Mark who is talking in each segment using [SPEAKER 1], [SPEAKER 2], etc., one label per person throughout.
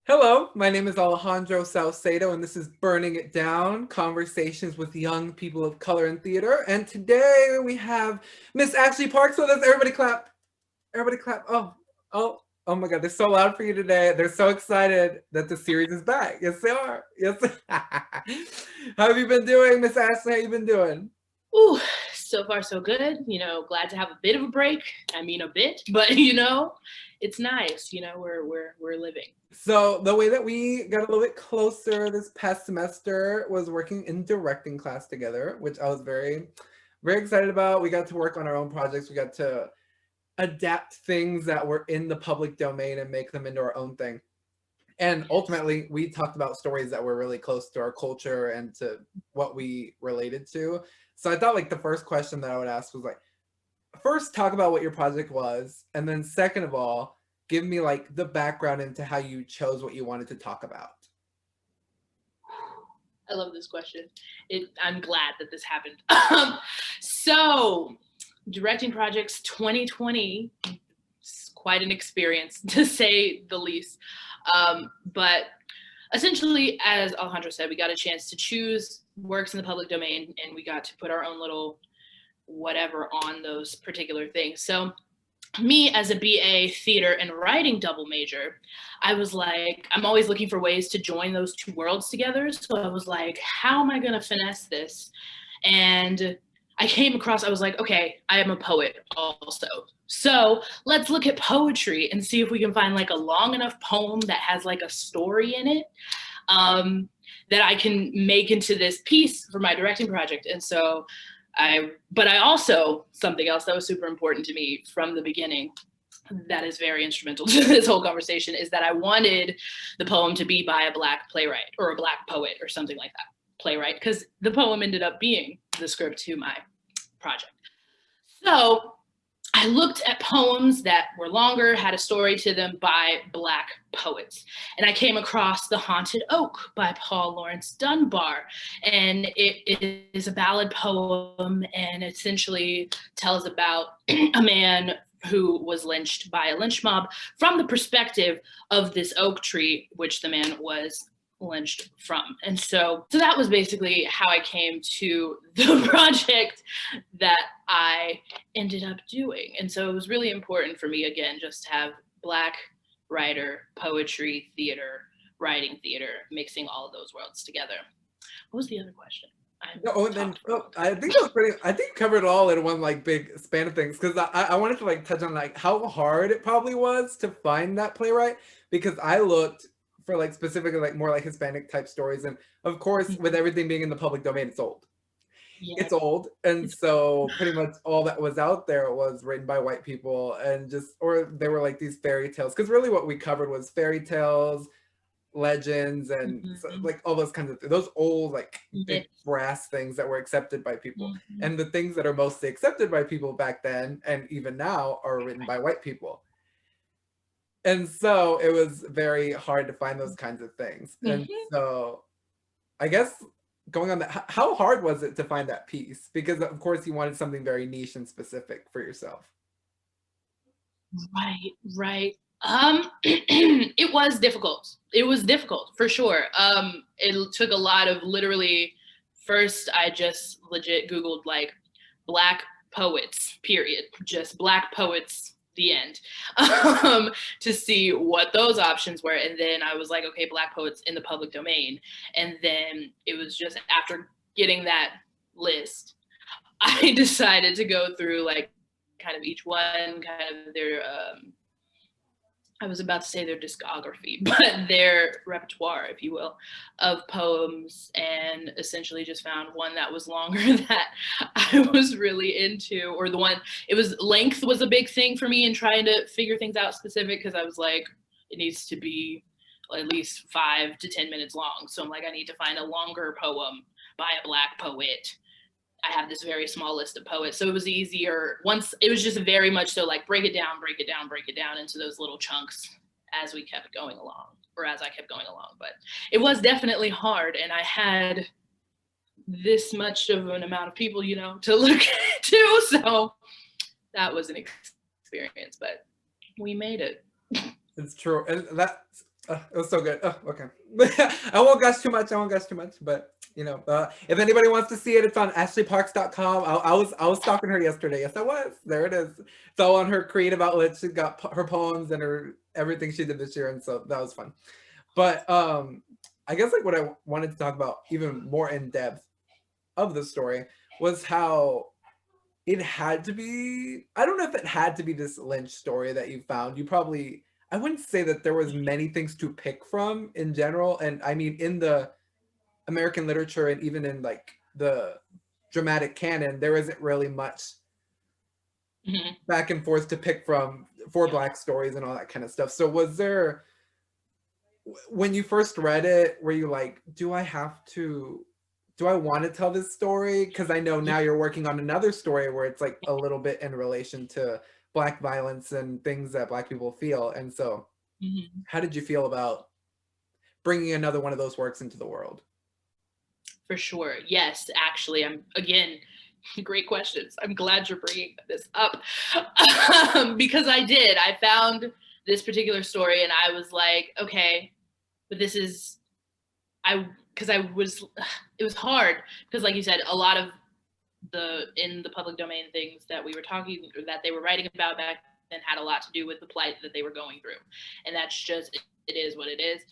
[SPEAKER 1] Hello, my name is Alejandro Salcedo, and this is Burning It Down, Conversations with Young People of Color in Theater. And today we have Miss Ashley Parks with us. Everybody clap. Everybody clap. Oh my God, they're so loud for you today. They're so excited that the series is back. Yes, they are. Yes. How have you been doing, Miss Ashley? How you been doing?
[SPEAKER 2] Ooh, so far so good. Glad to have a bit of a break. I mean a bit, but it's nice. We're living.
[SPEAKER 1] So the way that we got a little bit closer this past semester was working in directing class together, which I was very, very excited about. We got to work on our own projects. We got to adapt things that were in the public domain and make them into our own thing. And ultimately, we talked about stories that were really close to our culture and to what we related to. So I thought like the first question that I would ask was like, first talk about what your project was, and then second of all, give me like the background into how you chose what you wanted to talk about.
[SPEAKER 2] I love this question. I'm glad that this happened. So, directing projects 2020, it's quite an experience to say the least. But essentially, as Alejandro said, we got a chance to choose works in the public domain, and we got to put our own little whatever on those particular things. So me as a BA theater and writing double major, I was like, I'm always looking for ways to join those two worlds together. So I was like, how am I going to finesse this? And I came across, I was like, okay, I am a poet also. So let's look at poetry and see if we can find like a long enough poem that has like a story in it that I can make into this piece for my directing project. And so but I also, something else that was super important to me from the beginning that is very instrumental to this whole conversation is that I wanted the poem to be by a Black playwright or a Black poet or something like that, playwright, because the poem ended up being the script to my project. So I looked at poems that were longer, had a story to them by Black poets. And I came across The Haunted Oak by Paul Laurence Dunbar. And it is a ballad poem and essentially tells about a man who was lynched by a lynch mob from the perspective of this oak tree, which the man was lynched from. And so that was basically how I came to the project that I ended up doing. And so it was really important for me, again, just to have Black writer, poetry, theater, writing theater, mixing all of those worlds together. What was the other question?
[SPEAKER 1] I think that was pretty. I think you covered it all in one like big span of things because I wanted to like touch on like how hard it probably was to find that playwright because I looked for like specifically like more like Hispanic type stories, and of course with everything being in the public domain, it's old.
[SPEAKER 2] Yeah.
[SPEAKER 1] It's old, and so pretty much all that was out there was written by white people, and just or there were like these fairy tales because really what we covered was fairy tales, legends, and so, like all those kinds of those old like big brass things that were accepted by people, and the things that are mostly accepted by people back then and even now are written by white people. And so it was very hard to find those kinds of things. And so I guess going on that, how hard was it to find that piece? Because of course you wanted something very niche and specific for yourself.
[SPEAKER 2] Right. It was difficult. It was difficult for sure. It took a lot of literally, first I just legit Googled like Black poets, period. Just Black poets, the end, to see what those options were. And then I was like, okay, Black poets in the public domain. And then it was just after getting that list, I decided to go through like kind of each one, kind of their, I was about to say their discography, but their repertoire, if you will, of poems, and essentially just found one that was longer that I was really into, or the one, it was length was a big thing for me in trying to figure things out specific, because I was like, it needs to be at least 5 to 10 minutes long. So I'm like, I need to find a longer poem by a Black poet. I have this very small list of poets. So it was easier once, it was just very much so like break it down into those little chunks as we kept going along, or as I kept going along. But it was definitely hard. And I had this much of an amount of people, to look to. So that was an experience, but we made it.
[SPEAKER 1] It's true. And that It was so good. Oh, okay. I won't gush too much. But you know, if anybody wants to see it, it's on ashleyparks.com. I was stalking her yesterday. Yes, I was. There it is. It's all on her creative outlet. She's got her poems and her everything she did this year, and so that was fun. But I guess like what I wanted to talk about even more in depth of the story was how it had to be. I don't know if it had to be this Lynch story that you found. You probably, I wouldn't say that there was many things to pick from in general. And I mean, in the American literature and even in like the dramatic canon, there isn't really much back and forth to pick from for Black stories and all that kind of stuff. So was there, when you first read it, were you like, do I want to tell this story? Because I know now you're working on another story where it's like a little bit in relation to Black violence and things that Black people feel. And so how did you feel about bringing another one of those works into the world?
[SPEAKER 2] For sure. Yes, actually, again, great questions. I'm glad you're bringing this up because I found this particular story and I was like, okay, but this is, it was hard because like you said, a lot of in the public domain things that we were talking, or that they were writing about back then had a lot to do with the plight that they were going through. And that's just, it is what it is.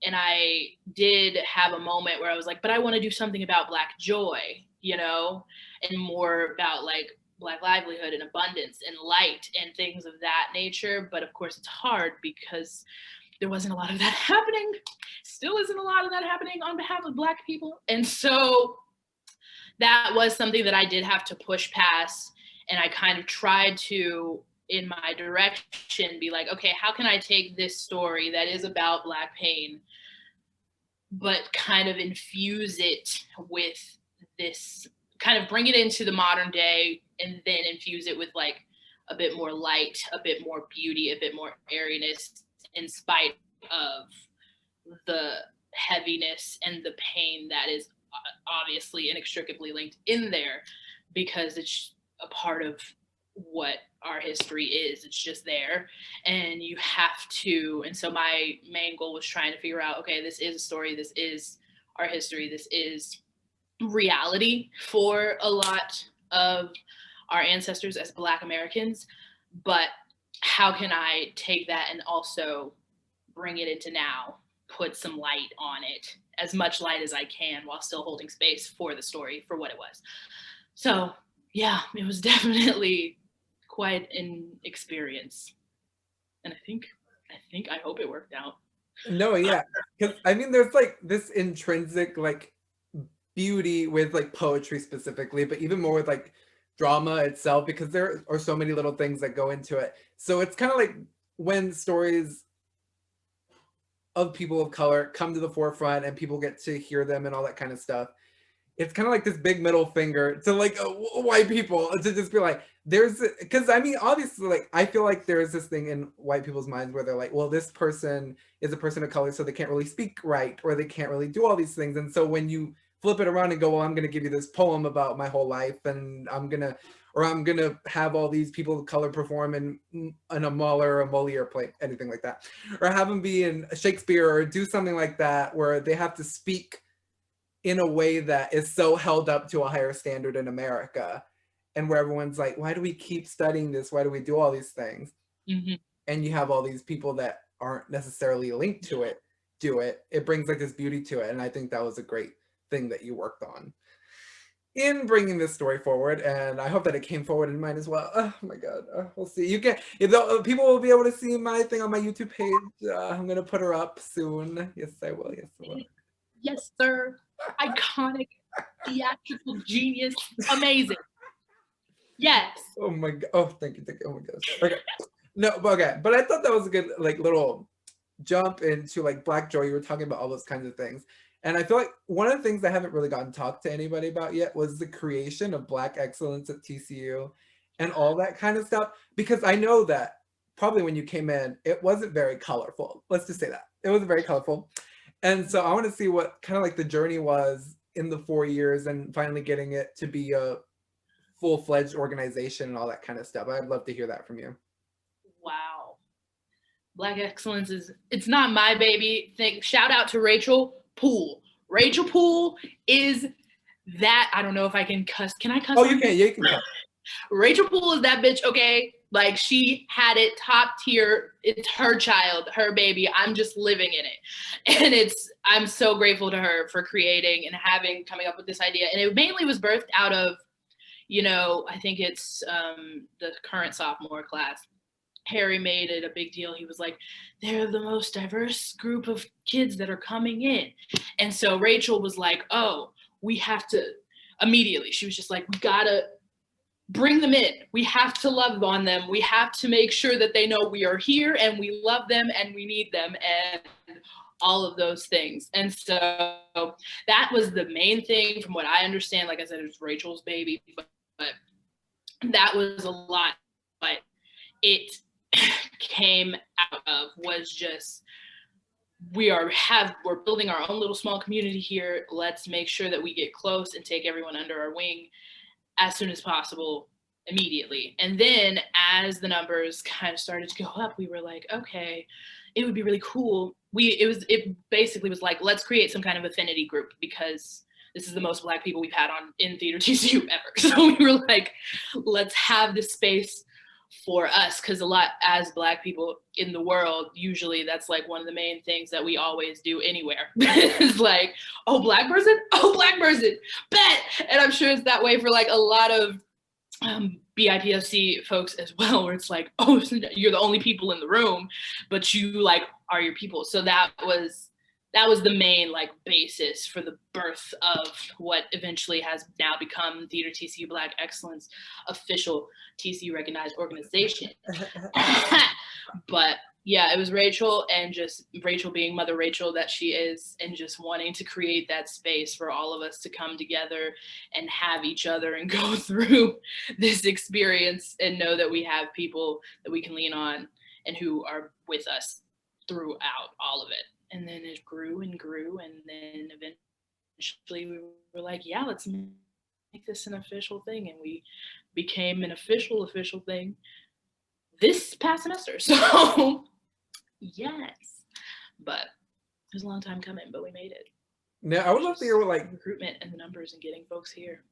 [SPEAKER 2] And I did have a moment where I was like, but I want to do something about Black joy, you know, and more about like Black livelihood and abundance and light and things of that nature. But of course it's hard because there wasn't a lot of that happening. Still isn't a lot of that happening on behalf of Black people. And so that was something that I did have to push past. And I kind of tried to, in my direction, be like, okay, how can I take this story that is about Black pain, but kind of infuse it with this, kind of bring it into the modern day and then infuse it with like a bit more light, a bit more beauty, a bit more airiness, in spite of the heaviness and the pain that is obviously inextricably linked in there, because it's a part of what our history is. It's just there, and you have to. And so my main goal was trying to figure out, okay, this is a story, this is our history, this is reality for a lot of our ancestors as Black Americans, but how can I take that and also bring it into now, put some light on it, as much light as I can, while still holding space for the story for what it was. So yeah, it was definitely quite an experience. And I hope it worked out.
[SPEAKER 1] No, yeah. Because I mean, there's like this intrinsic like beauty with like poetry specifically, but even more with like drama itself, because there are so many little things that go into it. So it's kind of like when stories of people of color come to the forefront and people get to hear them and all that kind of stuff, it's kind of like this big middle finger to like white people, to just be like, because I mean, obviously, like I feel like there is this thing in white people's minds where they're like, well, this person is a person of color, so they can't really speak right, or they can't really do all these things. And so when you flip it around and go, well, I'm going to give you this poem about my whole life, and I'm gonna have all these people of color perform in a Mahler or a Moliere play, anything like that, or have them be in Shakespeare or do something like that, where they have to speak in a way that is so held up to a higher standard in America, and where everyone's like, why do we keep studying this? Why do we do all these things? And you have all these people that aren't necessarily linked to it do it. It brings like this beauty to it. And I think that was a great thing that you worked on in bringing this story forward, and I hope that it came forward in mine as well. Oh my God, we'll see. You can, people will be able to see my thing on my YouTube page. I'm gonna put her up soon. Yes, I will. Yes, I will.
[SPEAKER 2] Yes, sir. Iconic, theatrical genius, amazing. Yes.
[SPEAKER 1] Oh my God. Oh, thank you. Oh my gosh. Okay. No, okay. But I thought that was a good like little jump into like Black joy. You were talking about all those kinds of things. And I feel like one of the things I haven't really gotten talked to anybody about yet was the creation of Black excellence at TCU and all that kind of stuff. Because I know that probably when you came in, it wasn't very colorful. Let's just say that. It wasn't very colorful. And so I want to see what kind of like the journey was in the 4 years and finally getting it to be a full-fledged organization and all that kind of stuff. I'd love to hear that from you.
[SPEAKER 2] Wow. Black excellence it's not my baby. Shout out to Rachel Poole. Rachel Poole is that, I don't know if I can cuss. Can I cuss?
[SPEAKER 1] Oh, you can. Yeah, you can cuss.
[SPEAKER 2] Rachel Poole is that bitch, okay? Like, she had it top tier. It's her child, her baby. I'm just living in it. And I'm so grateful to her for creating and coming up with this idea. And it mainly was birthed out of, I think it's the current sophomore class. Harry made it a big deal. He was like, they're the most diverse group of kids that are coming in. And so Rachel was like, oh, we have to, immediately, she was just like, we gotta bring them in. We have to love on them. We have to make sure that they know we are here and we love them and we need them and all of those things. And so that was the main thing from what I understand. Like I said, it was Rachel's baby, but that was a lot. But it came out of was just, we're building our own little small community here. Let's make sure that we get close and take everyone under our wing as soon as possible, immediately. And then as the numbers kind of started to go up, we were like, okay, it would be really cool. It basically was like, let's create some kind of affinity group, because this is the most Black people we've had in Theater TCU ever. So we were like, let's have this space for us, because a lot, as Black people in the world, usually that's like one of the main things that we always do anywhere. It's like, oh, Black person, bet. And I'm sure it's that way for like a lot of BIPOC folks as well, where it's like, oh, you're the only people in the room, but you like are your people. So that was the main like basis for the birth of what eventually has now become Theater TCU Black Excellence, official TCU recognized organization. But yeah, it was Rachel, and just Rachel being Mother Rachel that she is, and just wanting to create that space for all of us to come together and have each other and go through this experience and know that we have people that we can lean on and who are with us throughout all of it. And then it grew and grew, and then eventually we were like, yeah, let's make this an official thing. And we became an official thing this past semester. So yes, but it was a long time coming, but we made it.
[SPEAKER 1] Now, I would love to hear what like
[SPEAKER 2] recruitment and the numbers and getting folks here.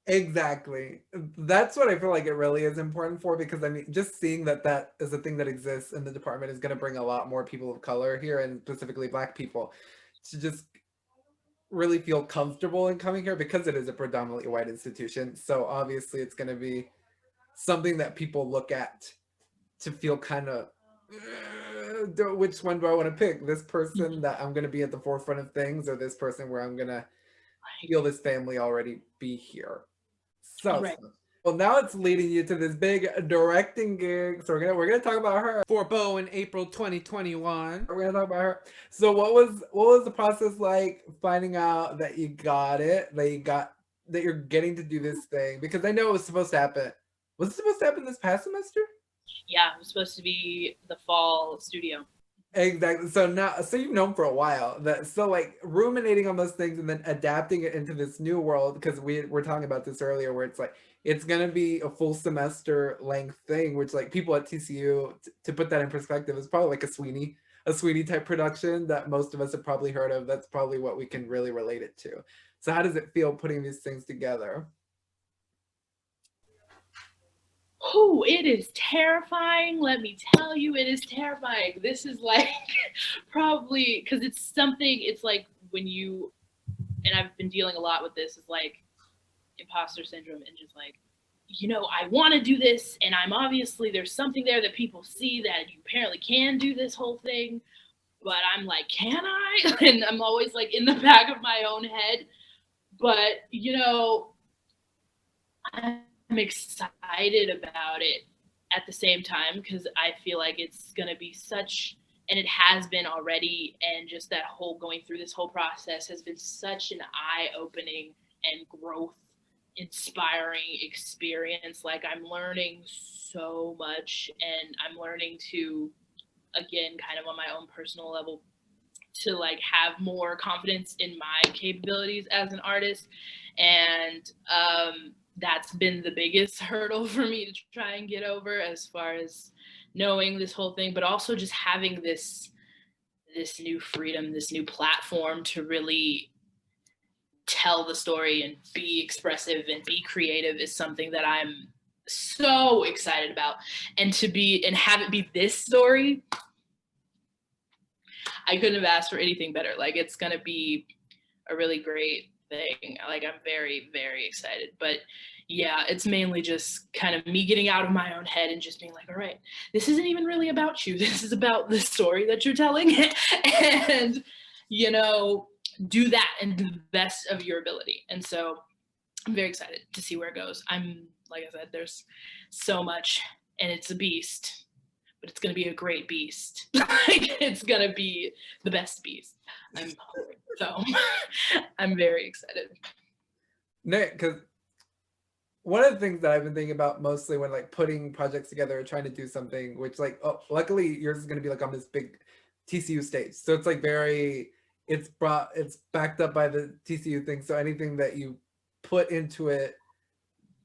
[SPEAKER 1] Exactly. That's what I feel like it really is important for, because I mean, just seeing that is a thing that exists in the department is going to bring a lot more people of color here, and specifically Black people, to just really feel comfortable in coming here, because it is a predominantly white institution. So obviously it's going to be something that people look at to feel kind of, which one do I want to pick? This person that I'm going to be at the forefront of things, or this person where I'm going to feel this family already be here? So,
[SPEAKER 2] right.
[SPEAKER 1] Well, now it's leading you to this big directing gig. So we're gonna talk about her for Bo in April 2021. We're gonna talk about her. So what was the process like finding out that you got it, that you're getting to do this thing? Because I know it was supposed to happen. Was it supposed to happen this past semester?
[SPEAKER 2] Yeah, it was supposed to be the fall studio.
[SPEAKER 1] Exactly. So you've known for a while that, so like ruminating on those things and then adapting it into this new world, because we're talking about this earlier, where it's like it's gonna be a full semester length thing, which like people at TCU, to put that in perspective, is probably like a Sweeney type production that most of us have probably heard of. That's probably what we can really relate it to. So how does it feel putting these things together?
[SPEAKER 2] Oh, it is terrifying. Let me tell you, it is terrifying. This is like probably, because it's like when you, and I've been dealing a lot with this, is like imposter syndrome, and just like, I want to do this, and I'm obviously, there's something there that people see that you apparently can do this whole thing, but I'm like, can I? And I'm always like in the back of my own head. But, I'm excited about it at the same time, because I feel like it's going to be such, and it has been already, and just that whole going through this whole process has been such an eye-opening and growth inspiring experience. Like, I'm learning so much, and I'm learning to, again, kind of on my own personal level, to like have more confidence in my capabilities as an artist. And that's been the biggest hurdle for me to try and get over, as far as knowing this whole thing, but also just having this new freedom, this new platform to really tell the story and be expressive and be creative is something that I'm so excited about. And have it be this story, I couldn't have asked for anything better. Like, it's gonna be a really great thing. Like, I'm very, very excited. But yeah, it's mainly just kind of me getting out of my own head and just being like, all right, this isn't even really about you. This is about the story that you're telling. And, you know, do that and do the best of your ability. And so I'm very excited to see where it goes. Like I said, there's so much, and it's a beast, but it's going to be a great beast. Like, it's going to be the best beast. I'm hoping. So I'm very excited.
[SPEAKER 1] Nick, because one of the things that I've been thinking about mostly when like putting projects together or trying to do something, which like, oh, luckily yours is going to be like on this big TCU stage. So it's like it's backed up by the TCU thing. So anything that you put into it,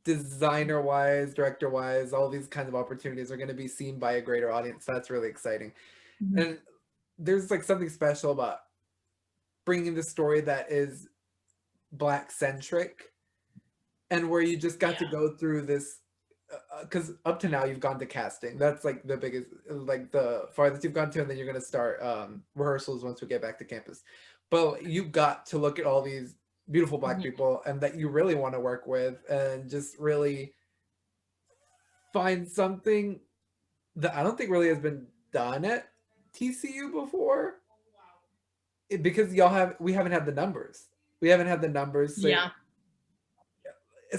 [SPEAKER 1] designer wise, director wise, all these kinds of opportunities are going to be seen by a greater audience. So that's really exciting. Mm-hmm. And there's like something special about bringing the story that is Black centric, and where you just got to go through this, because up to now you've gone to casting. That's like the biggest, like the farthest you've gone to, and then you're going to start rehearsals once we get back to campus. But you got to look at all these beautiful Black people and that you really want to work with, and just really find something that I don't think really has been done at TCU before. Because we haven't had the numbers. So
[SPEAKER 2] yeah.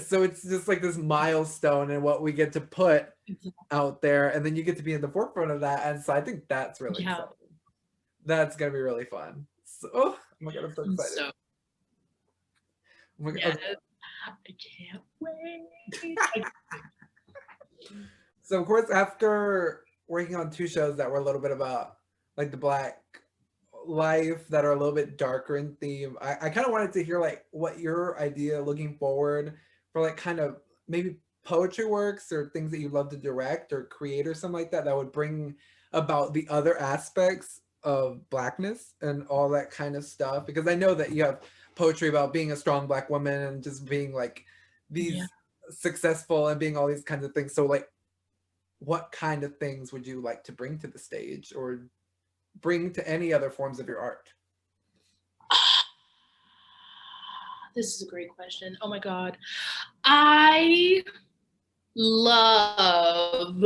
[SPEAKER 1] So it's just like this milestone in what we get to put out there, and then you get to be in the forefront of that. And so I think that's really exciting. That's gonna be really fun. So, oh my God, I'm so excited.
[SPEAKER 2] Oh my God. I can't wait.
[SPEAKER 1] So of course, after working on 2 shows that were a little bit about like the Black life, that are a little bit darker in theme, I kind of wanted to hear like what your idea looking forward for like kind of maybe poetry works or things that you love to direct or create or something like that would bring about the other aspects of Blackness and all that kind of stuff. Because I know that you have poetry about being a strong Black woman and just being like these successful and being all these kinds of things. So like, what kind of things would you like to bring to the stage or bring to any other forms of your art?
[SPEAKER 2] This is a great question. Oh my God. I love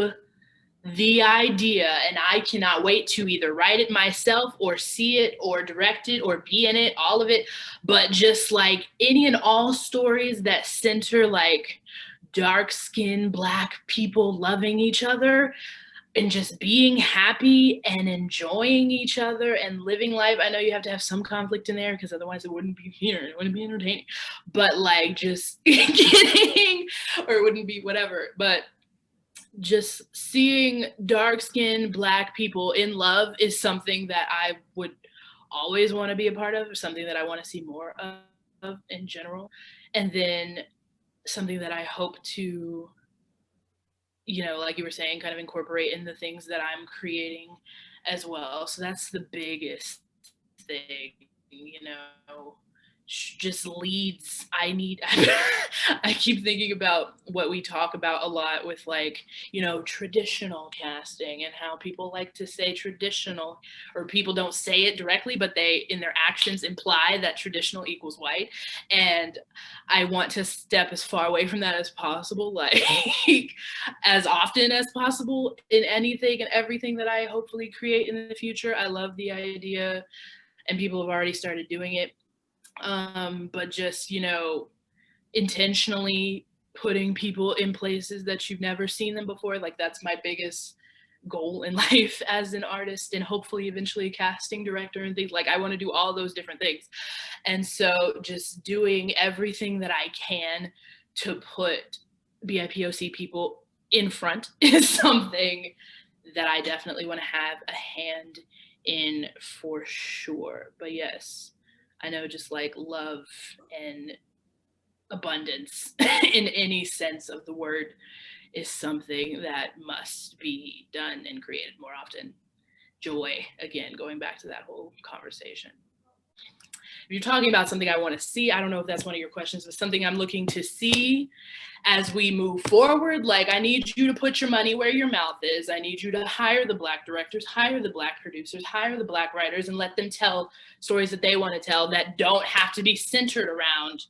[SPEAKER 2] the idea, and I cannot wait to either write it myself or see it or direct it or be in it, all of it, but just like any and all stories that center like dark-skinned Black people loving each other and just being happy and enjoying each other and living life. I know you have to have some conflict in there because otherwise it wouldn't be here. It wouldn't be entertaining. But like just getting, or it wouldn't be whatever. But just seeing dark-skinned Black people in love is something that I would always want to be a part of, or something that I want to see more of in general. And then something that I hope to, you know, like you were saying, kind of incorporate in the things that I'm creating as well. So that's the biggest thing, you know, just leads. I keep thinking about what we talk about a lot with like, you know, traditional casting and how people like to say traditional, or people don't say it directly, but they in their actions imply that traditional equals white. And I want to step as far away from that as possible, like as often as possible in anything and everything that I hopefully create in the future. I love the idea, and people have already started doing it. But just, you know, intentionally putting people in places that you've never seen them before, like that's my biggest goal in life as an artist, and hopefully eventually a casting director and things. Like I want to do all those different things. And so just doing everything that I can to put BIPOC people in front is something that I definitely want to have a hand in for sure. But yes, I know just like love and abundance in any sense of the word is something that must be done and created more often. Joy, again, going back to that whole conversation. If you're talking about something I want to see, I don't know if that's one of your questions, but something I'm looking to see as we move forward, like I need you to put your money where your mouth is. I need you to hire the Black directors, hire the Black producers, hire the Black writers, and let them tell stories that they want to tell that don't have to be centered around,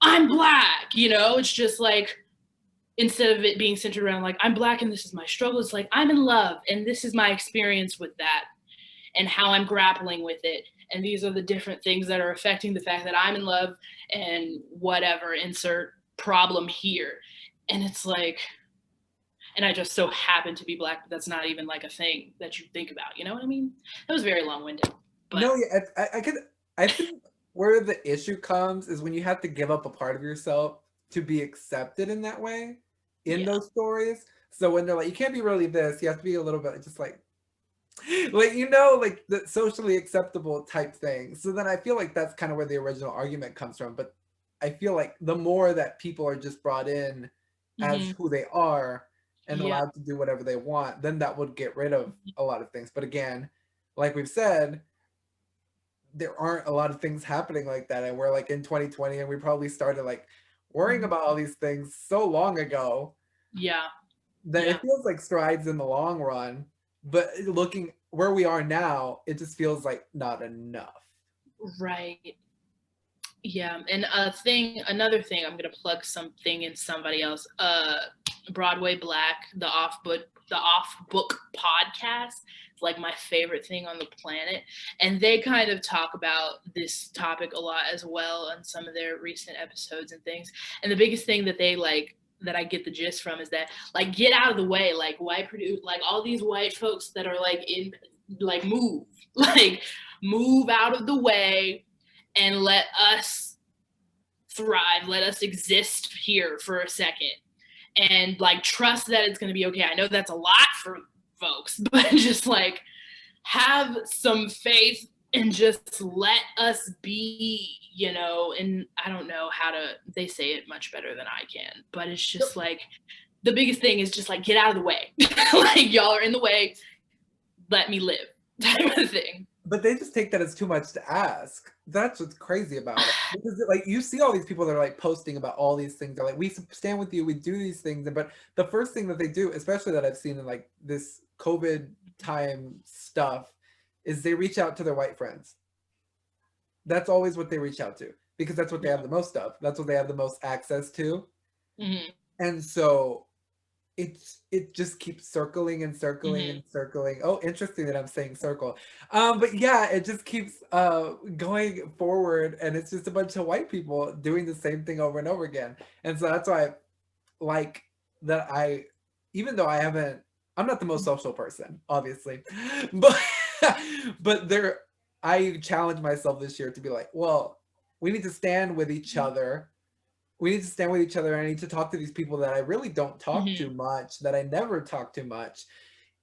[SPEAKER 2] I'm Black, you know? It's just like, instead of it being centered around like, I'm Black and this is my struggle, it's like, I'm in love and this is my experience with that and how I'm grappling with it. And these are the different things that are affecting the fact that I'm in love and whatever, insert problem here. And it's like, and I just so happen to be Black, but that's not even like a thing that you think about. You know what I mean? That was very long-winded. But
[SPEAKER 1] No, yeah, I think where the issue comes is when you have to give up a part of yourself to be accepted in that way in those stories. So when they're like, you can't be really this, you have to be a little bit just like the socially acceptable type thing. So then I feel like that's kind of where the original argument comes from. But I feel like the more that people are just brought in as who they are and allowed to do whatever they want, then that would get rid of a lot of things. But again, like we've said, there aren't a lot of things happening like that. And we're like in 2020 and we probably started like worrying about all these things so long ago. That it feels like strides in the long run. But looking where we are now, it just feels like not enough.
[SPEAKER 2] Right. Yeah. And another thing, I'm gonna plug something in somebody else. Broadway Black, the off book podcast. It's like my favorite thing on the planet. And they kind of talk about this topic a lot as well on some of their recent episodes and things. And the biggest thing that they like, that I get the gist from, is that like, get out of the way, like like all these white folks that are like in, like move out of the way and let us thrive, let us exist here for a second and like trust that it's going to be okay. I know that's a lot for folks, but just like have some faith and just let us be, you know. And I don't know they say it much better than I can, but it's just like, the biggest thing is just like, get out of the way. Like, y'all are in the way, let me live, type of thing.
[SPEAKER 1] But they just take that as too much to ask. That's what's crazy about it. Because like, you see all these people that are like posting about all these things. They're like, we stand with you, we do these things. But the first thing that they do, especially that I've seen in like this COVID time stuff, is they reach out to their white friends. That's always what they reach out to, because that's what they have the most of. That's what they have the most access to. And so it just keeps circling and circling and circling. Oh, interesting that I'm saying circle. But yeah, it just keeps going forward, and it's just a bunch of white people doing the same thing over and over again. And so that's why I like that even though I'm not the most social person, obviously, but I challenge myself this year to be like, well, we need to stand with each other. We need to stand with each other. I need to talk to these people that I really don't talk to much, that I never talk to much,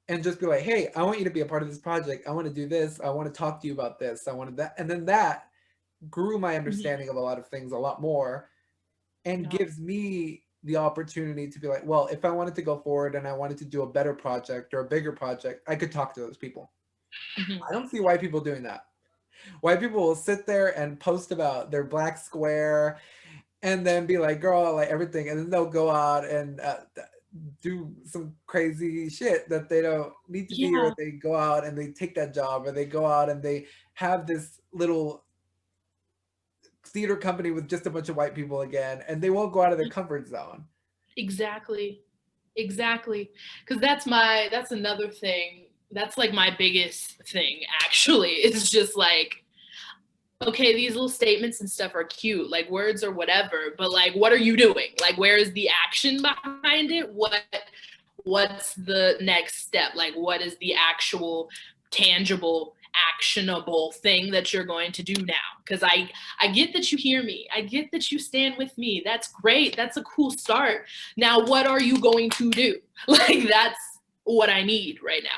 [SPEAKER 1] and just be like, hey, I want you to be a part of this project. I want to do this. I want to talk to you about this. I wanted that. And then that grew my understanding of a lot of things a lot more, and gives me the opportunity to be like, well, if I wanted to go forward and I wanted to do a better project or a bigger project, I could talk to those people. I don't see white people doing that. White people will sit there and post about their black square and then be like, girl, like everything. And then they'll go out and do some crazy shit that they don't need to be, or they go out and they take that job, or they go out and they have this little theater company with just a bunch of white people again, and they won't go out of their comfort zone.
[SPEAKER 2] Exactly. Because that's another thing. That's like my biggest thing, actually. It's just like, okay, these little statements and stuff are cute, like words or whatever, but like, what are you doing? Like, where is the action behind it? What's the next step? Like, what is the actual tangible, actionable thing that you're going to do now? Because I get that you hear me. I get that you stand with me. That's great. That's a cool start. Now, what are you going to do? Like, that's what I need right now.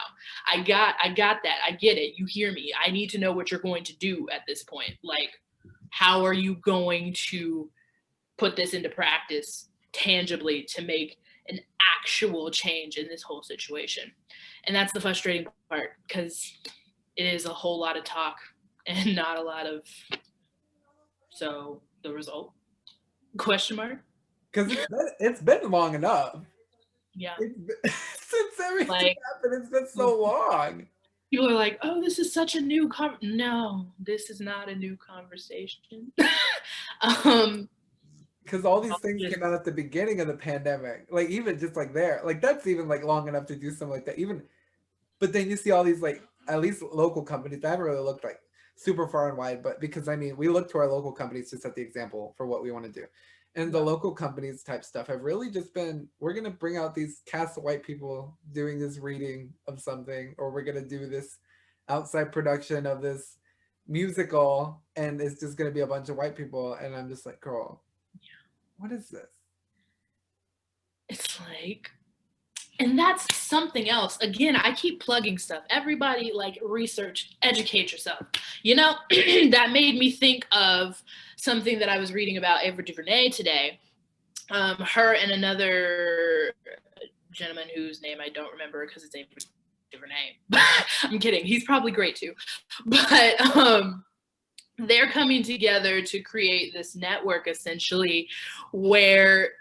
[SPEAKER 2] I got that. I get it. You hear me. I need to know what you're going to do at this point. Like, how are you going to put this into practice tangibly to make an actual change in this whole situation. And that's the frustrating part, because it is a whole lot of talk and not a lot of, so the result? Question mark?
[SPEAKER 1] Because it's been long enough.
[SPEAKER 2] Yeah.
[SPEAKER 1] Since everything happened, it's been so long.
[SPEAKER 2] People are like, oh, this is such a new no, this is not a new conversation.
[SPEAKER 1] Because all these things came out at the beginning of the pandemic, like even just like there, like that's even like long enough to do something like that. Even, but then you see all these like at least local companies. I haven't really looked like super far and wide, but because I mean we look to our local companies to set the example for what we want to do, and the local companies type stuff have really just been, we're gonna bring out these cast of white people doing this reading of something, or we're gonna do this outside production of this musical, and it's just gonna be a bunch of white people, and I'm just like, girl. What is this?
[SPEAKER 2] It's like, and that's something else. Again, I keep plugging stuff. Everybody like research, educate yourself. You know, that made me think of something that I was reading about Ava DuVernay today. Her and another gentleman whose name I don't remember because it's Ava DuVernay. I'm kidding. He's probably great too. But they're coming together to create this network essentially where,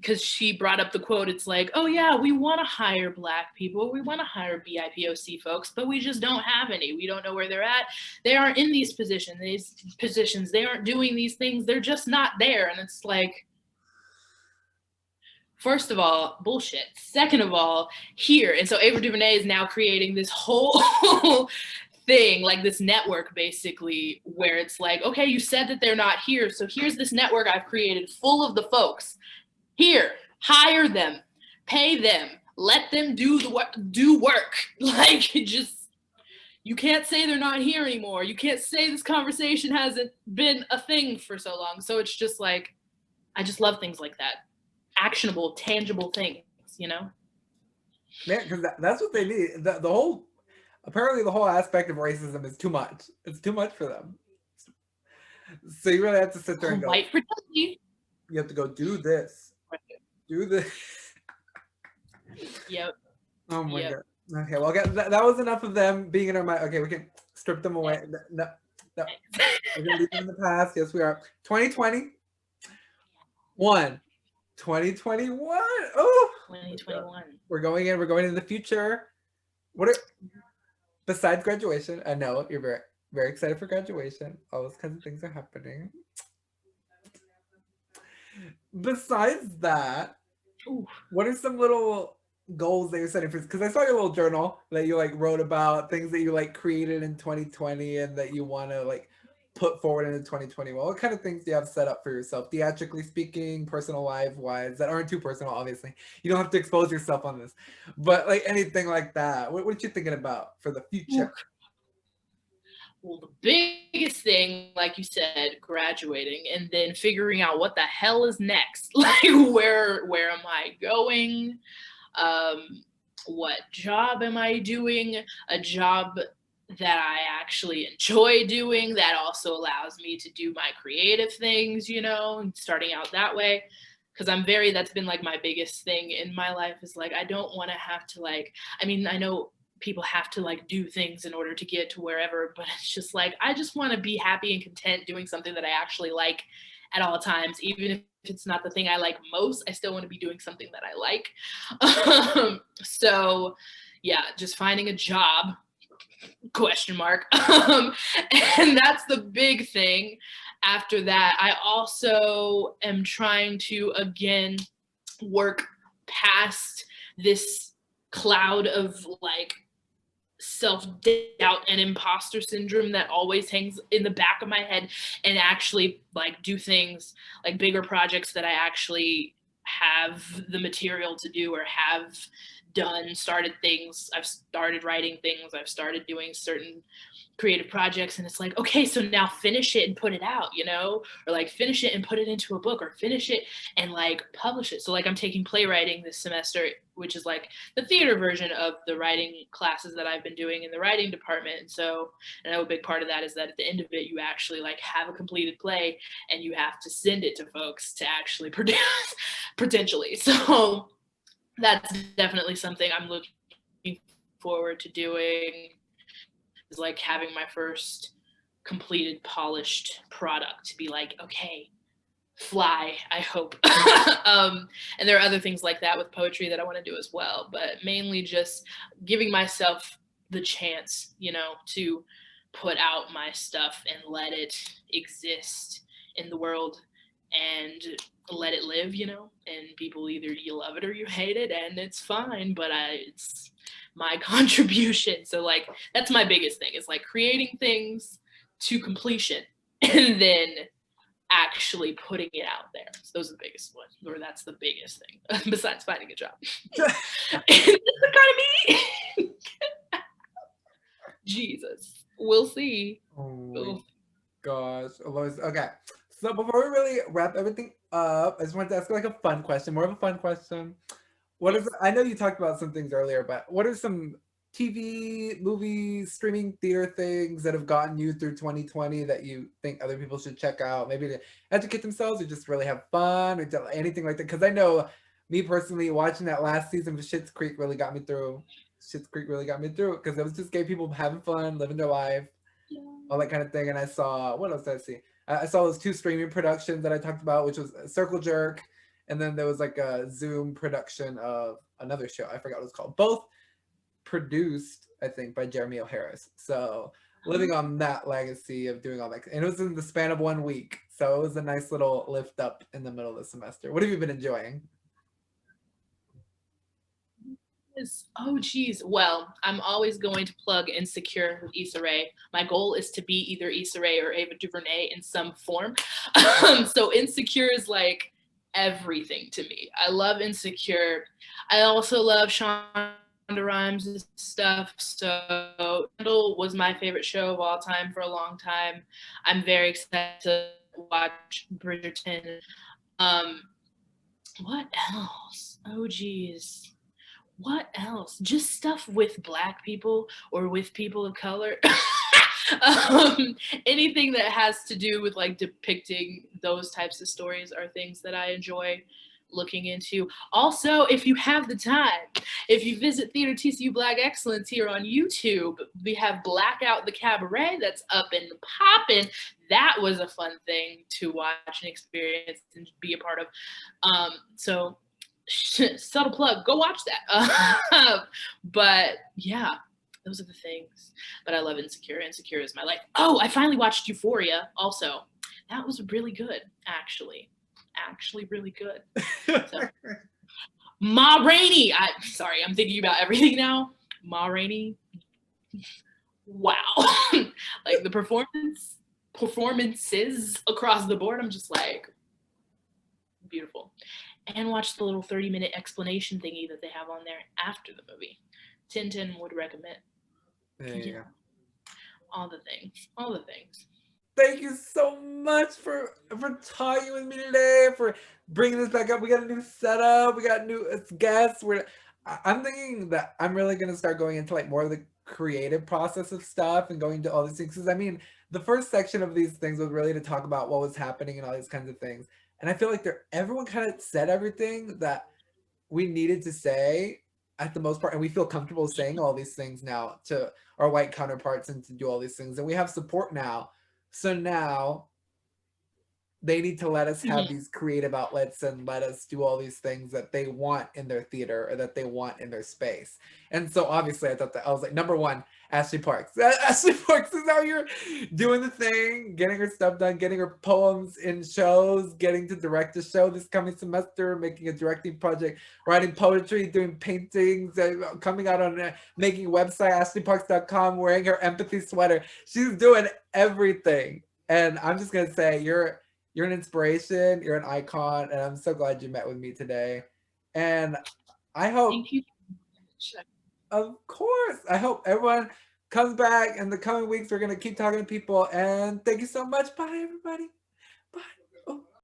[SPEAKER 2] because she brought up the quote, it's like, oh yeah, we want to hire Black people, we want to hire BIPOC folks, but we just don't have any. We don't know where they're at. They aren't in these positions. They aren't doing these things. They're just not there. And it's like, first of all, bullshit. Second of all, here. And so Ava DuVernay is now creating this whole thing, like this network basically, where it's like, okay, you said that they're not here, so here's this network I've created full of the folks. Here, hire them, pay them, let them do work. Like, just, you can't say they're not here anymore. You can't say this conversation hasn't been a thing for so long. So it's just like, I just love things like that. Actionable, tangible things, you know?
[SPEAKER 1] Yeah, because that's what they need. The whole, apparently the whole aspect of racism is too much. It's too much for them. So you really have to sit there and go,
[SPEAKER 2] white fragility.
[SPEAKER 1] You have to go, do this. Do this.
[SPEAKER 2] Yep.
[SPEAKER 1] Oh my God. Okay, well, that was enough of them being in our mind. Okay, we can strip them away. No. We're going to leave them in the past. Yes, we are. 2020. 2021. Oh,
[SPEAKER 2] 2021.
[SPEAKER 1] We're going in the future. Besides graduation, I know you're very, very excited for graduation. All those kinds of things are happening. Besides that, what are some little goals that you're setting for? Because I saw your little journal that you like wrote about things that you like created in 2020 and that you want to like put forward into 2021. What kind of things do you have set up for yourself, theatrically speaking, personal life wise, that aren't too personal, obviously? You don't have to expose yourself on this, but like anything like that. What are you thinking about for the future?
[SPEAKER 2] Well, the biggest thing, like you said, graduating and then figuring out what the hell is next. Like, where am I going? What job am I doing? A job that I actually enjoy doing that also allows me to do my creative things, you know, and starting out that way. Because that's been like my biggest thing in my life is like, I don't want to have to like, I mean, I know people have to like do things in order to get to wherever, but it's just like, I just want to be happy and content doing something that I actually like at all times. Even if it's not the thing I like most, I still want to be doing something that I like. So yeah, just finding a job, ? And that's the big thing. After that, I also am trying to, again, work past this cloud of like self-doubt and imposter syndrome that always hangs in the back of my head, and actually like do things like bigger projects that I actually have the material to do or have done, started things. I've started writing things. I've started doing certain creative projects, and it's like, okay, so now finish it and put it out, you know, or like finish it and put it into a book, or finish it and like publish it. So like I'm taking playwriting this semester which is like the theater version of the writing classes that I've been doing in the writing department. And so, and a big part of that is that at the end of it, you actually like have a completed play and you have to send it to folks to actually produce potentially. So that's definitely something I'm looking forward to doing, is like having my first completed, polished product to be like, okay, fly, I hope. And there are other things like that with poetry that I want to do as well, but mainly just giving myself the chance, you know, to put out my stuff and let it exist in the world and let it live, you know, and people either you love it or you hate it, and it's fine, but it's my contribution. So like that's my biggest thing, is like creating things to completion and then actually putting it out there. So those are the biggest ones, or that's the biggest thing besides finding a job. That's kind of me. Jesus, we'll see.
[SPEAKER 1] Oh my gosh, Alois. Okay, so before we really wrap everything up, I just wanted to ask like a fun question, more of a fun question. What is, I know you talked about some things earlier, but what are some TV, movies, streaming theater things that have gotten you through 2020 that you think other people should check out, maybe to educate themselves or just really have fun or anything like that? Because I know me personally, watching that last season of Schitt's Creek really got me through. Schitt's Creek really got me through because it was just gay people having fun, living their life, all that kind of thing. And I saw, what else did I see? I saw those 2 streaming productions that I talked about, which was Circle Jerk, and then there was like a Zoom production of another show. I forgot what it was called. Both produced, I think, by Jeremy O. Harris. So living on that legacy of doing all that. And it was in the span of 1 week. So it was a nice little lift up in the middle of the semester. What have you been enjoying?
[SPEAKER 2] Oh geez. Well, I'm always going to plug Insecure with Issa Rae. My goal is to be either Issa Rae or Ava DuVernay in some form. So Insecure is like everything to me. I love Insecure. I also love Shonda Rhimes' stuff. So Scandal was my favorite show of all time for a long time. I'm very excited to watch Bridgerton. What else? Oh geez. What else? Just stuff with Black people or with people of color. Anything that has to do with like depicting those types of stories are things that I enjoy looking into. Also, if you have the time, if you visit Theater TCU Black Excellence here on YouTube, we have Blackout the Cabaret that's up and popping. That was a fun thing to watch and experience and be a part of. So subtle plug, go watch that. But yeah, those are the things. But I love Insecure. Insecure is my life. Oh, I finally watched Euphoria also. That was really good, actually really good. So, Ma Rainey. Sorry, I'm thinking about everything now. Ma Rainey. Wow. Like the performances across the board, I'm just like, beautiful. And watch the little 30-minute explanation thingy that they have on there after the movie. 10/10 would recommend.
[SPEAKER 1] There you go.
[SPEAKER 2] All the things.
[SPEAKER 1] Thank you so much for talking with me today, for bringing this back up. We got a new setup. We got new guests. I'm thinking that I'm really going to start going into like more of the creative process of stuff and going to all these things. Because I mean, the first section of these things was really to talk about what was happening and all these kinds of things. And I feel like everyone kind of said everything that we needed to say at the most part. And we feel comfortable saying all these things now to our white counterparts and to do all these things. And we have support now. So now they need to let us have these creative outlets and let us do all these things that they want in their theater or that they want in their space. And so obviously I thought that I was like, number one, Ashley Parks. Ashley Parks is out here doing the thing, getting her stuff done, getting her poems in shows, getting to direct a show this coming semester, making a directing project, writing poetry, doing paintings, coming out on making a website, ashleyparks.com, wearing her empathy sweater. She's doing everything. And I'm just going to say, you're an inspiration, you're an icon, and I'm so glad you met with me today. And I hope,
[SPEAKER 2] thank you.
[SPEAKER 1] Of course, I hope everyone comes back in the coming weeks. We're going to keep talking to people, and thank you so much. Bye, everybody.